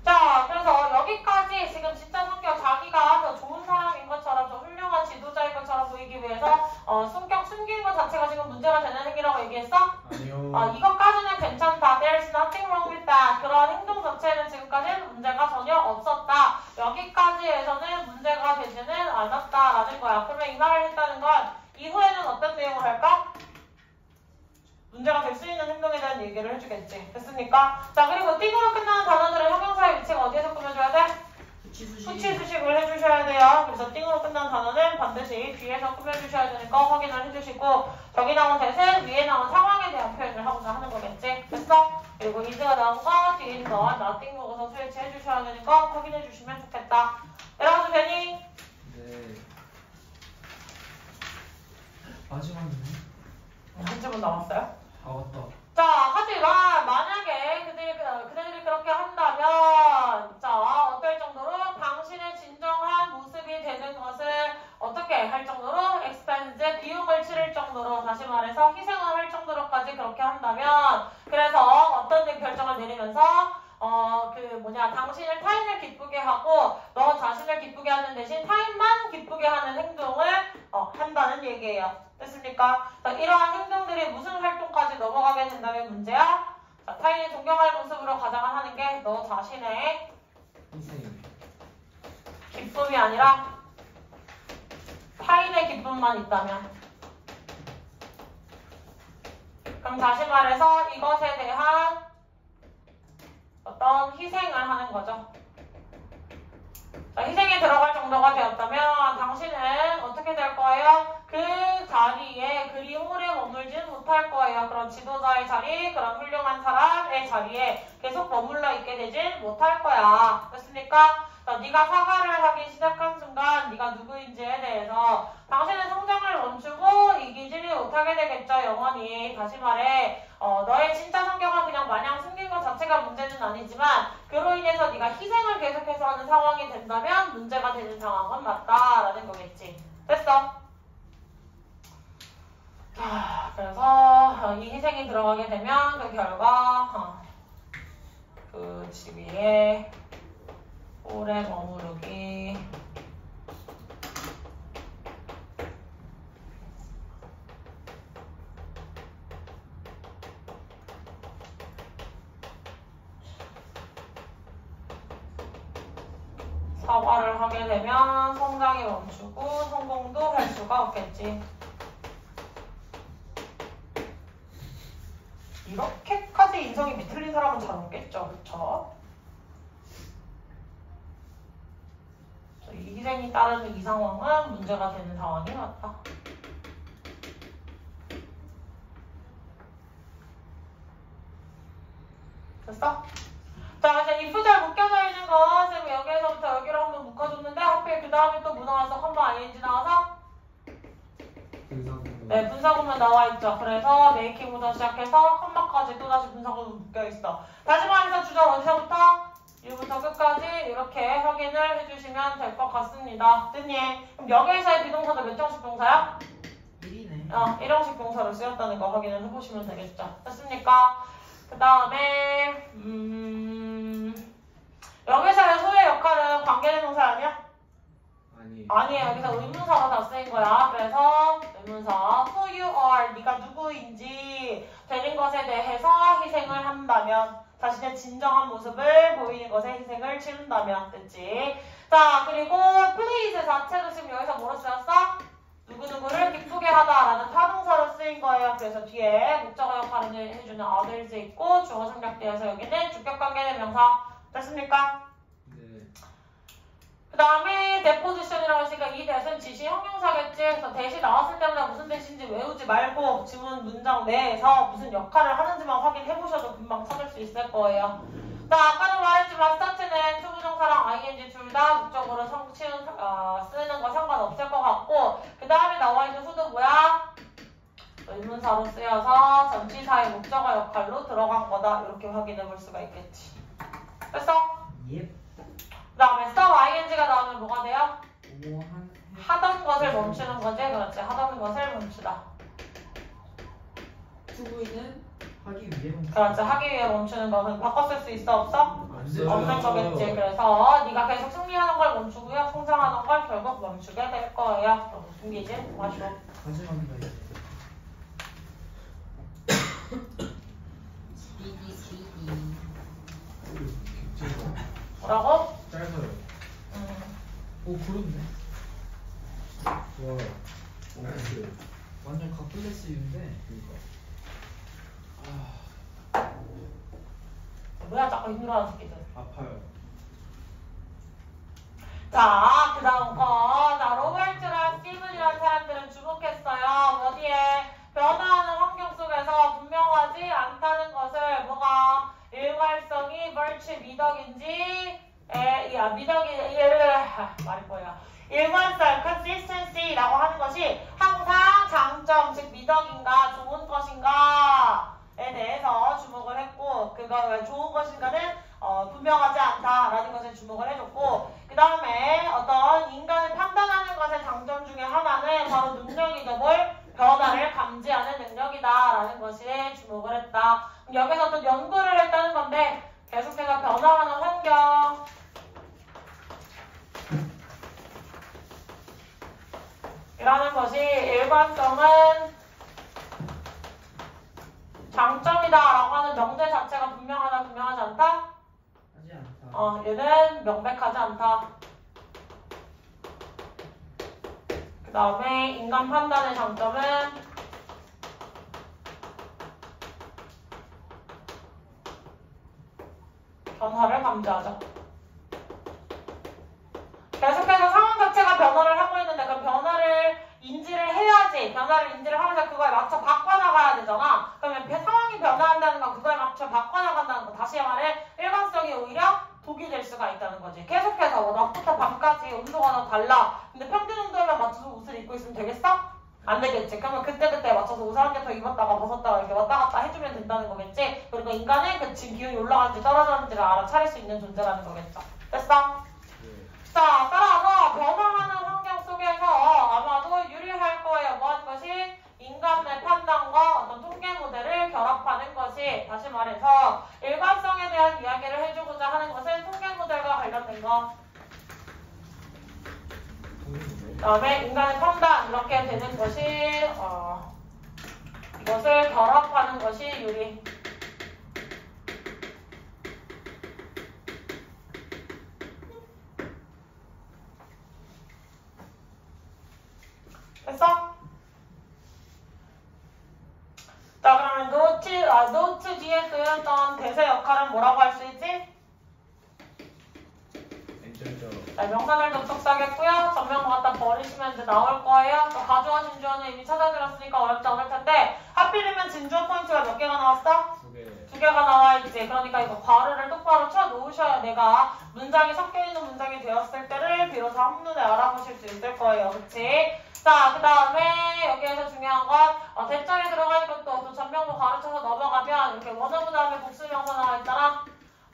자, 그래서 여기까지 지금 진짜 성격 자기가 더 좋은 사람인 것처럼 더 훌륭한 지도자인 것처럼 보이기 위해서 성격 숨기는 것 자체가 지금 문제가 되는 행위라고 얘기했어? 아니요. 이것까지는 괜찮다. There's nothing wrong with that. 그런 행동 자체는 지금까지는 문제가 전혀 없었다. 여기까지에서는 문제가 되지는 않았다라는 거야. 그러면 이 말을 했다는 건 이후에는 어떤 내용을 할까? 문제가 될 수 있는 행동에 대한 얘기를 해주겠지. 됐습니까? 자, 그리고 띵으로 끝나는 단어들은 형용사의 위치가 어디에서 꾸며줘야 돼? 수치 수식을 해주셔야 돼요. 그래서 띵으로 끝나는 단어는 반드시 뒤에서 꾸며주셔야 되는 거 확인을 해주시고, 저기 나온 대신 위에 나온 상황에 대한 표현을 하고자 하는 거겠지. 됐어? 그리고 is가 나온 거, 뒤에 있는 거, nothing 먹어서 스위치 해주셔야 되는 거 확인해 주시면 좋겠다. 여러분도 되니? 네. 마지막이네. 한 질문 남았어요? 맞다. 자, 하지만 만약에 그들이 그렇게 한다면 어떨 정도로 당신의 진정한 모습이 되는 것을 어떻게 할 정도로 expense 비용을 치를 정도로, 다시 말해서 희생을 할 정도로까지 그렇게 한다면, 그래서 어떤 결정을 내리면서 당신을 타인을 기쁘게 하고 너 자신을 기쁘게 하는 대신 타인만 기쁘게 하는 행동을 한다는 얘기예요. 됐습니까? 자, 이러한 행동들이 무슨 활동까지 넘어가게 된다면 문제야? 자, 타인이 존경할 모습으로 가장을 하는 게 너 자신의 희생. 기쁨이 아니라 타인의 기쁨만 있다면, 그럼 다시 말해서 이것에 대한 어떤 희생을 하는 거죠. 자, 희생에 들어갈 정도가 되었다면 당신은 어떻게 될 거예요? 그 자리에 그리 오래 머물지는 못할 거예요. 그런 지도자의 자리, 그런 훌륭한 사람의 자리에 계속 머물러 있게 되진 못할 거야. 됐습니까? 자, 네가 사과를 하기 시작한 순간 네가 누구인지에 대해서 당신의 성장을 멈추고 이기지를 못하게 되겠죠. 영원히. 다시 말해 너의 진짜 성격은 그냥 마냥 숨긴 것 자체가 문제는 아니지만 그로 인해서 네가 희생을 계속해서 하는 상황이 된다면 문제가 되는 상황은 맞다라는 거겠지. 됐어? 자, 그래서 이 희생이 들어가게 되면 그 결과 그 집 위에 오래 머무르기, 사과를 하게 되면 성장이 멈추고 성공도 할 수가 없겠지. 이렇게까지 인성이 비틀린 사람은 잘 없겠죠. 그쵸? 이 희생이 따르는 이 상황은 문제가 되는 상황이 맞다. 됐어? 자, 이제 if 잘 묶여져 있는 거 지금 여기에서부터 여기로 한번 묶어줬는데 하필 그 다음에 또 뭐 나와서 컴마 ing 나와서 네, 분사구문 나와 있죠. 그래서 메이킹부터 시작해서 컴마까지 또다시 분사구문 묶여 있어. 다시 말해서 주절 어디서부터? 1부터 끝까지 이렇게 확인을 해주시면 될 것 같습니다. 됐니? 그럼 여기에서의 비동사도 몇 형식 동사야? 1이네. 1형식 동사를 쓰였다는 거 확인을 해보시면 되겠죠. 됐습니까? 그 다음에 여기서의 소의 역할은 관계대명사 아니야? 아니에요. 여기서 의문사가 다 쓰인 거야. 그래서 의문사 who you are, 네가 누구인지 되는 것에 대해서 희생을 한다면, 자신의 진정한 모습을 보이는 것에 희생을 치른다면 됐지. 자, 그리고 please 자체도 지금 여기서 뭐로 쓰였어? 누구 누구누구를 기쁘게 하다라는 타동사로 쓰인 거예요. 그래서 뒤에 목적어 역할을 해주는 others 있고 주어 생략되어서 여기는 주격관계된 명사. 됐습니까? 네. 그 다음에 대포지션이라고 했으니까 이 대는 지시 형용사겠지. 그래서 대시 나왔을 때마다 무슨 대시인지 외우지 말고 지문 문장 내에서 무슨 역할을 하는지만 확인해보셔도 금방 찾을 수 있을 거예요. 자, 아까도 말했지만 스타트는 투부정사랑 ing 둘 다 목적으로 쓰는 거 상관없을 것 같고 그 다음에 나와있는 who도 뭐야? 의문사로 쓰여서 전치사의 목적어 역할로 들어간 거다. 이렇게 확인해 볼 수가 있겠지. 됐어? 예. 그 다음에 stop ing가 나오면 뭐가 돼요? 오한 하던 것을 멈추는 거지. 그렇지. 하던 것을 멈추다. 투부인은 하기 위해 멈추. 그렇지. 하기 위해 멈추는 거. 그럼 바꿔 쓸 수 있어? 없어? 없어요. 없는 거겠지. 그래서 네가 계속 승리하는 걸 멈추고요. 성장하는 걸 결국 멈추게 될 거예요. 너무 숨기지 마시고. 마지막이다 이제. 뭐라고? 짧아요. 오 그렇네. 좋아요. 오케이. 완전 가플레스인데. 그러니까. 뭐야 자꾸 힘들어하는 새끼들. 아파요. 자, 그 다음 거. 자, 로버트랑 스티븐이라는 사람들은 주목했어요. 어디에? 변화하는 환경 속에서 분명하지 않다는 것을 뭐가 일괄성이 벌치 미덕인지 말이 뭐야? 일관성 consistency라고 하는 것이 항상 장점 즉 미덕인가 좋은 것인가에 대해서 주목을 했고 그가 왜 좋은 것인가는 분명하지 않다라는 것에 주목을 해줬고 그 다음에 어떤 인간을 판단하는 것의 장점 중에 하나는 바로 능력이죠. 뭘? 변화를 감지하는 능력이다라는 것에 주목을 했다. 여기서 또 연구를 했다는 건데 계속해서 변화하는 환경 이라는 것이 일관성은 장점이다라고 하는 명제 자체가 분명하다 분명하지 않다? 하지 않다. 얘는 명백하지 않다. 그 다음에 인간 판단의 장점은 변화를 감지하죠. 계속해서 상황 자체가 변화를 하고 있는데 그 변화를 인지를 해야지. 변화를 인지를 하면서 그거에 맞춰 바꿔나가야 되잖아. 그러면 상황이 변화한다는 건 그거에 맞춰 바꿔나간다는 거. 다시 말해 일관성이 오히려 독이 될 수가 있다는 거지. 계속해서 낮부터 밤까지 온도가 다 달라. 근데 평균 온도에만 맞춰서 옷을 입고 있으면 되겠어? 안 되겠지. 그러면 그때그때 맞춰서 옷을 한 개 더 입었다가 벗었다가 이렇게 왔다 갔다 해주면 된다는 거겠지. 그리고 인간은 그 지금 기온이 올라가는지 떨어졌는지를 알아차릴 수 있는 존재라는 거겠죠. 됐어? 자, 따라서 변화하는 환경 속에서 아마도 유리할 거예요. 뭐 하는 것이? 인간의 판단과 어떤 통계 모델을 결합하는 것이 다시 말해서 일관성에 대한 이야기를 해주고자 하는 것은 통계 모델과 관련된 거. 그 다음에 인간의 판단 이렇게 되는 것이 이것을 결합하는 것이 유리. 됐어? 자, 그러면 노트 뒤에 쓰였던 대세 역할은 뭐라고 할 수 있지? 자, 명사절 접속사겠고요. 전면 갖다 버리시면 이제 나올 거예요. 또 가주어 진주어는 이미 찾아드렸으니까 어렵지 않을 텐데 하필이면 진주어 포인트가 몇 개가 나왔어? 2개. 2개가 나와 있지. 그러니까 이거 괄호를 똑바로 쳐 놓으셔야 내가 문장이 섞여 있는 문장이 되었을 때를 비로소 한눈에 알아보실 수 있을 거예요. 그치? 자, 그 다음에 여기에서 중요한 건 대절에 들어가 있고 또 전명도 가르쳐서 넘어가면 이렇게 원어브 다음에 복수명사 나와 있잖아.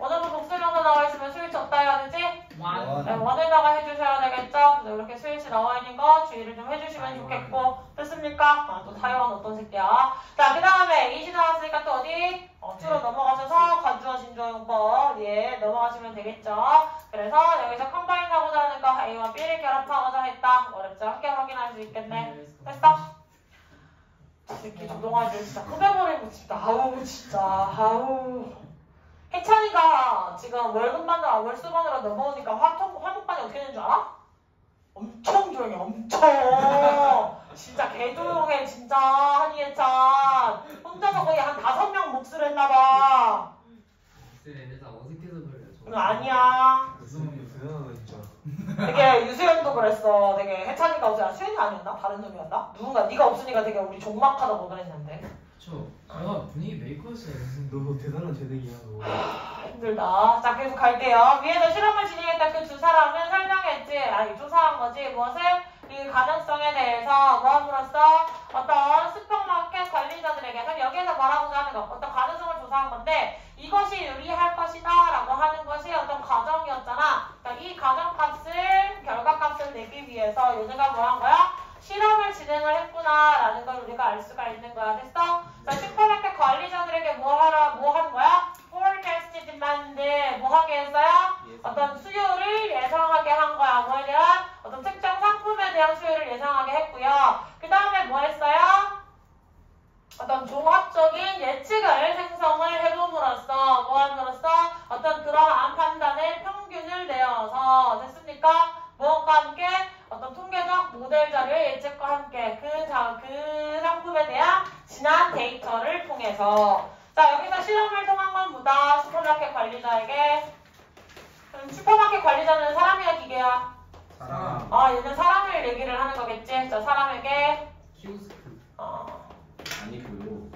원어브 복수명사 나와 있으면 스위치 어디다 해야 되지? 네, 원에다가 해주셔야 되겠죠? 그래서 이렇게 스위치 나와 있는 거 주의를 좀 해주시면 좋겠고. 됐습니까? 또 타이완 어떤 새끼야. 자, 그 다음에 이시 나왔으니까 또 어디? 주로 넘어가셔서 관주어 진주어 용법 넘어가시면 되겠죠? 그래서 여기서 컴바인 하고자 하는 거 A와 B를 결합하고자 했다. 어렵죠? 함께 확인할 수 있겠네. 됐어? 이 새끼 조동아들 진짜 흡해버리고 진짜 아우 진짜 아우. 혜찬이가 지금 월급받느라 월수반으로 넘어오니까 화목반이 어떻게 되는 줄 알아? 엄청 조용해 엄청 진짜 개조용해 진짜 한이해찬 혼자서 거의 한 5명 몫을 했나봐. 얘네 다 어색해서 그래요. 아니야. 무슨 대단하다 진짜. 되게 유수연도 그랬어. 되게 해찬이가 어제 수연이 아니었나? 다른 놈이었나? 누군가 네가 없으니까 되게 우리 적막하다고 그랬는데. 그쵸. 제가 분위기 메이커였어요. 너 대단한 재능이야 너. 힘들다. 자 계속 갈게요. 위에서 실험을 진행했던 그 두 사람은 설명했지. 아니 조사한 거지. 무엇을? 이 가능성에 대해서 뭐 함으로써 어떤 슈퍼마켓 관리자들에게 그럼 여기에서 뭐라고자 하는 거 어떤 가능성을 조사한 건데 이것이 유리할 것이다 라고 하는 것이 어떤 가정이었잖아. 그러니까 이 가정값을 결과값을 내기 위해서 얘네가 뭐 한 거야? 실험을 진행을 했구나 라는 걸 우리가 알 수가 있는 거야. 됐어? 자 슈퍼마켓 관리자들에게 뭐 하는 거야? forecast demand 뭐 하게 했어요? 어떤 수요를 예상하게 한 거야. 뭐에 대한? 어떤 특정 상품에 대한 수요를 예상하게 했고요. 그 다음에 뭐 했어요? 어떤 종합적인 예측을 생성을 해봄으로써 뭐 함으로써 어떤 그러한 판단의 평균을 내어서 됐습니까? 무엇과 함께? 어떤 통계적 모델 자료의 예측과 함께 그 상품에 대한 지난 데이터를 통해서 자 여기서 실험을 통한 건 뭐다? 슈퍼마켓 관리자에게 그럼 슈퍼마켓 관리자는 사람이야 기계야? 사람. 얘는 사람을 얘기를 하는 거겠지? 자 사람에게 키오스크. 아니고요.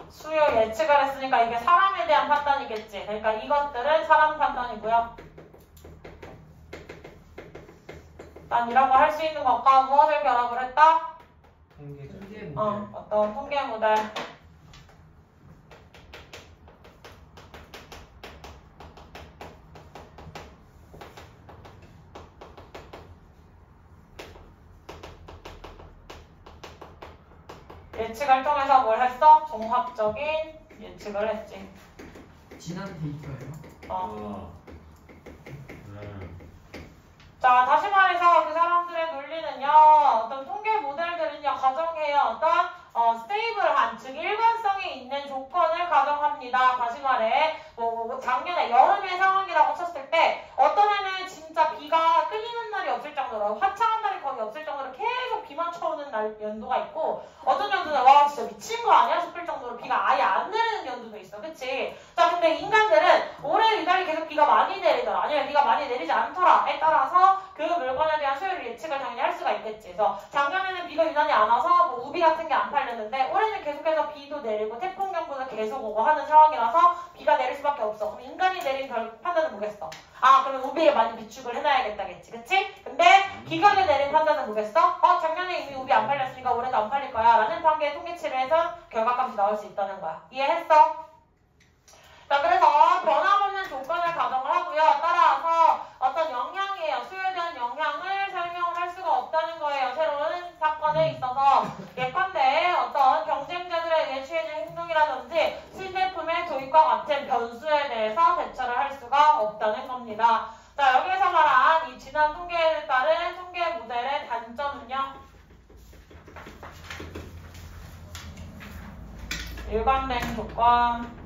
수요 예측을 했으니까 이게 사람에 대한 판단이겠지. 그러니까 이것들은 사람 판단이고요. 단이라고 할 수 있는 것과 무엇을 결합을 했다? 통계 모델. 어떤 통계 모델. 예측을 통해서 뭘 했어? 종합적인 예측을 했지. 지난 데이터예요. 자, 다시 말해서 그 사람들의 논리는요, 어떤 통계 모델들은요, 가정해요. 어떤 스테이블한, 즉 일관성이 있는 조건을 가정합니다. 다시 말해, 작년에 여름의 상황이라고 쳤을 때 어떤 애는 진짜 비가 끊이는 날이 없을 정도로 화창한 날이 거의 없을 정도로 계속 비만 쳐오는 날 연도가 있고 어떤 연도는 와 진짜 미친 거 아니야 싶을 정도로 비가 아예 안 내리는 연도도 있어. 그치? 자 근데 인간들은 올해 이달에 계속 비가 많이 내리더라 아니면 비가 많이 내리지 않더라에 따라서 그 물건에 대한 수요를 예측을 당연히 할 수가 있겠지. 그래서 작년에는 비가 유난히 안 와서 뭐 우비 같은 게 안 팔렸는데 올해는 계속해서 비도 내리고 태풍 경보도 계속 오고 하는 상황이라서 비가 내릴 수밖에 없어. 그럼 인간이 내린 판단은 뭐겠어? 그러면 우비에 많이 비축을 해놔야겠다겠지. 그치? 근데 기관이 내린 판단은 뭐겠어? 작년에 이미 우비 안 팔렸으니까 올해도 안 팔릴 거야 라는 단계의 통계치를 해서 결과값이 나올 수 있다는 거야. 이해했어? 자, 그래서 변함없는 조건을 가정을 하고요. 따라서 어떤 영향이에요. 수요에 대한 영향을 설명을 할 수가 없다는 거예요. 새로운 사건에 있어서. 예컨대 어떤 경쟁자들에 의해 취해진 행동이라든지 신제품의 도입과 같은 변수에 대해서 대처를 할 수가 없다는 겁니다. 자, 여기서 말한 이 지난 통계에 따른 통계 모델의 단점은요. 일관된 조건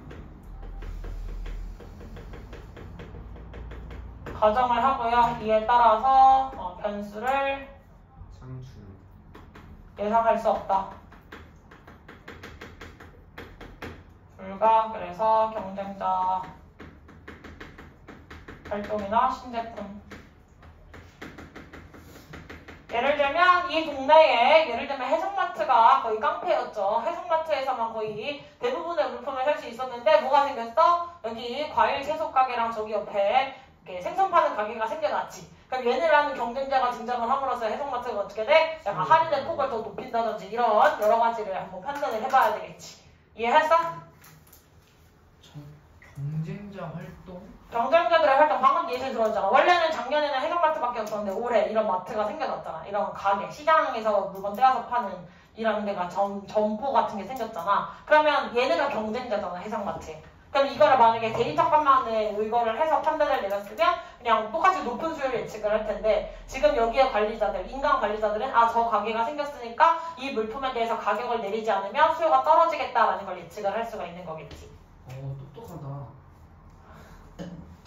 가정을 하고요. 이에 따라서 변수를 창출 예상할 수 없다. 불가. 그래서 경쟁자 활동이나 신제품. 예를 들면 이 동네에 예를 들면 해성마트가 거의 깡패였죠. 해성마트에서만 거의 대부분의 물품을 살 수 있었는데 뭐가 생겼어? 여기 과일 채소 가게랑 저기 옆에 생선 파는 가게가 생겨났지. 그럼 얘네라는 경쟁자가 등장을 함으로써 해성마트가 어떻게 돼? 약간 할인의 폭을 더 높인다든지 이런 여러 가지를 한번 판단을 해봐야 되겠지. 이해했어? 경쟁자 활동? 경쟁자들의 활동 방금 예시 들었잖아. 원래는 작년에는 해성마트밖에 없었는데 올해 이런 마트가 생겨났잖아. 이런 가게, 시장에서 물건 떼어서 파는 이런 데가 점포 같은 게 생겼잖아. 그러면 얘네가 경쟁자잖아, 해성마트에. 그럼 이거를 만약에 데이터값만에 이거를 해서 판단을 내렸으면 그냥 똑같이 높은 수요를 예측을 할 텐데 지금 여기에 관리자들, 인간 관리자들은 저 가게가 생겼으니까 이 물품에 대해서 가격을 내리지 않으면 수요가 떨어지겠다라는 걸 예측을 할 수가 있는 거겠지. 똑똑하다.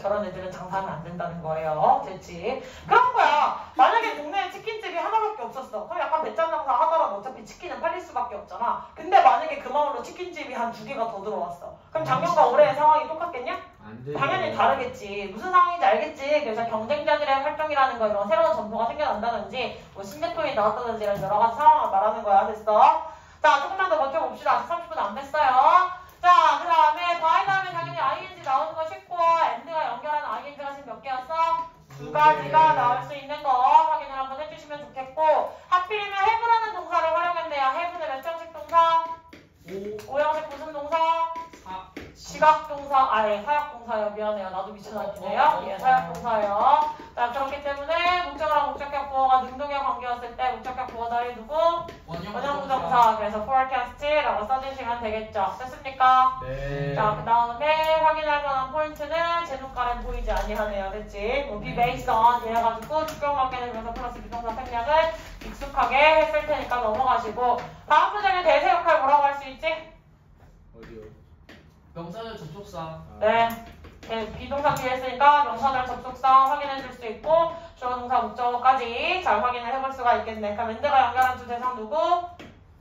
저런 애들은 장사하면 안 된다는 거예요. 됐지? 그런 거야. 만약에 동네에 치킨집이 하나밖에 없었어. 그럼 약간 배짱 장사 하더라도 어차피 치킨은 팔릴 수밖에 없잖아. 근데 만약에 그 마을로 치킨집이 한 2개가 더 들어왔어. 그럼 작년과 올해의 상황이 똑같겠냐? 안 돼. 당연히 다르겠지. 무슨 상황인지 알겠지. 그래서 경쟁자들의 활동이라는 거 이런 새로운 정보가 생겨난다든지 뭐 신제품이 나왔다든지 이런 여러 가지 상황을 말하는 거야. 됐어? 자, 조금만 더 버텨봅시다. 아직 30분 안 됐어요. 자, 그 다음에 by 다음에 당연히 ing 나오는 거 쉽고 and가 연결하는 ing가 지금 몇 개였어? 2가지가 나올 수 있는 거 확인을 한번 해주시면 좋겠고 하필이면 have라는 동사를 활용했네요. have는 몇 형식 동사? 5형식 무슨 동사? 시각동사, 사역동사예요. 미안해요. 나도 미쳐나기네요. 예, 사역동사예요. 자, 그렇기 때문에 목적어랑 목적격 보어가 능동의 관계였을 때 목적격 보어 다리 누구? 원형부정사. 그래서 forecast라고 써주시면 되겠죠. 됐습니까? 네. 자, 그 다음에 확인할 만한 포인트는 제 눈깔엔 보이지 아니하네요. 됐지? 뭐 be based on 이래가지고 주격관계는 명사 플러스 비동사 생략을 익숙하게 했을 테니까 넘어가시고 다음 문장의 대세 역할 뭐라고 할 수 있지? 어디요? 명사절 접속사. 네. 비동사 뒤에 했으니까 명사절 접속사 확인해 줄 수 있고 주어 동사 목적어까지 잘 확인을 해볼 수가 있겠네. 그럼 엔드가 연결한 주 대상 누구?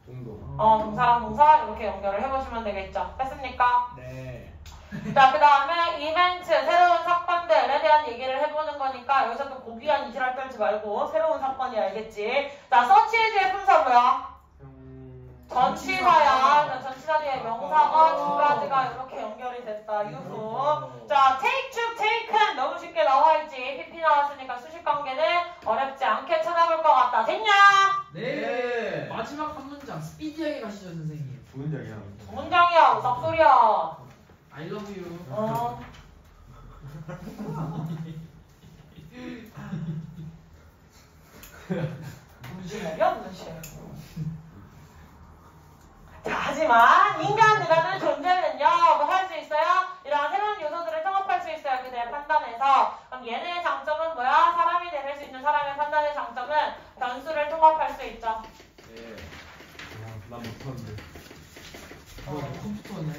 동동. 동사랑 동사 이렇게 연결을 해보시면 되겠죠. 됐습니까? 네. 자, 그 다음에 이벤트, 새로운 사건들에 대한 얘기를 해보는 거니까 여기서 또 고귀한 이질할 떨지 말고 새로운 사건이 알겠지. 자, 서치해주의 품사 뭐야? 전치사야. 전치사 뒤에 명사가 2가지가 이렇게 연결이 됐다. 유후. 자, take, took, taken 너무 쉽게 나와있지. PP 나왔으니까 수식관계는 어렵지 않게 찾아볼 것 같다. 됐냐? 네. 마지막 한 문장 스피디하게 가시죠 선생님. 문장이야. 문장이야. 무섭소리야. I love you. 문신이야 문신. 자, 하지만 인간이라는 존재는요, 뭐 할 수 있어요? 이러한 새로운 요소들을 통합할 수 있어요. 그들의 판단에서. 그럼 얘네의 장점은 뭐야? 사람이 내릴 수 있는 사람의 판단의 장점은 변수를 통합할 수 있죠. 네. 난 못하는데. 컴퓨터네.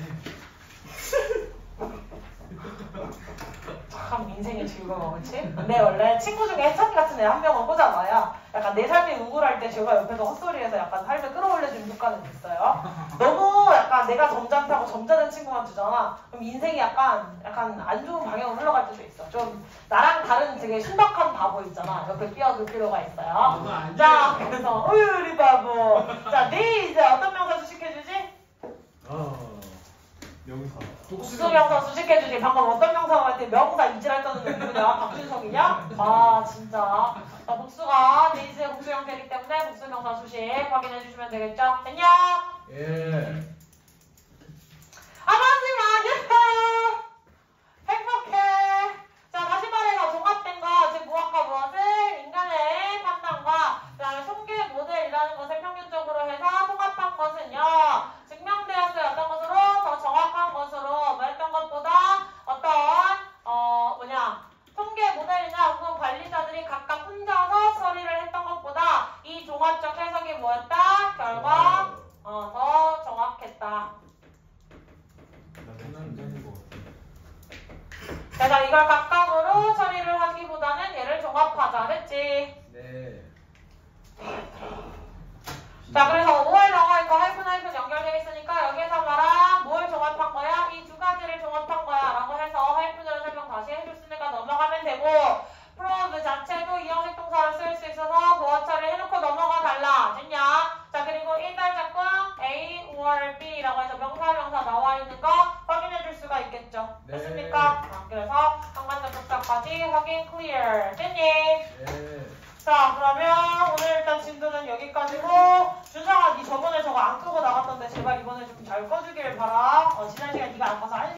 참 인생의 즐거워, 그치? 근데 원래 친구 중에 해찬이 같은 애 한 명은 꽂아봐야 약간 내 삶이 우울할 때 제가 옆에서 헛소리해서 약간 삶을 끌어올려주는 효과는 있어요. 너무 약간 내가 점잖다고 점잖은 친구만 두잖아. 그럼 인생이 약간 안 좋은 방향으로 흘러갈 때도 있어. 좀 나랑 다른 되게 신박한 바보 있잖아. 옆에 끼워줄 필요가 있어요. 자, 그래서 우리 바보. 자, 네 이제 어떤 명사 수식해주지? 명사. 복수명사 수식해주지. 방금 어떤 명사가 할 때 명사 이질할 거는 누구냐? 박준석이냐? 아 진짜. 자, 복수가 네이즈의 복수 형태이기 때문에 복수명사 수식 확인해주시면 되겠죠? 됐냐? 예. 하지만 유후 행복해. 자, 다시 말해서 종합된 거 즉 무엇과 무엇을 인간의 판단과 그 다음에 통계 모델이라는 것을 평균적으로 해서 통합한 것은요 증명되었어요. 어떤 것으로? 더 정확한 것으로 뭐 했던 것보다 어떤 통계 모델이나 혹은 관리자들이 각각 혼자서 처리를 했던 것보다 이 종합적 해석이 뭐였다? 결과 더 정확했다. 그래서 이걸 각각으로 처리를 하기보다는 얘를 종합하자 그랬지. 네. 자, 그래서 5월 나와있고 하이픈 연결되어 있으니까 여기에서 말한 뭘 종합한 거야? 이 2가지를 종합한 거야 라고 해서 하이픈으로 설명 다시 해줬으니까 넘어가면 되고 프로그 자체도 이 형식 동사를 쓸 수 있어서 보어 처리 해놓고 넘어가 달라. 됐냐? 자, 그리고 1달작과 A or B라고 해서 명사 나와 있는 거 확인해 줄 수가 있겠죠. 네. 됐습니까? 그래서 상관접속사까지 확인 클리어. 됐니? 네. 자, 그러면 오늘 일단 진도는 여기까지고 준상아, 니 저번에 저거 안 끄고 나갔던데 제발 이번에 좀 잘 꺼주길 바라. 지난 시간 니가 안 봐서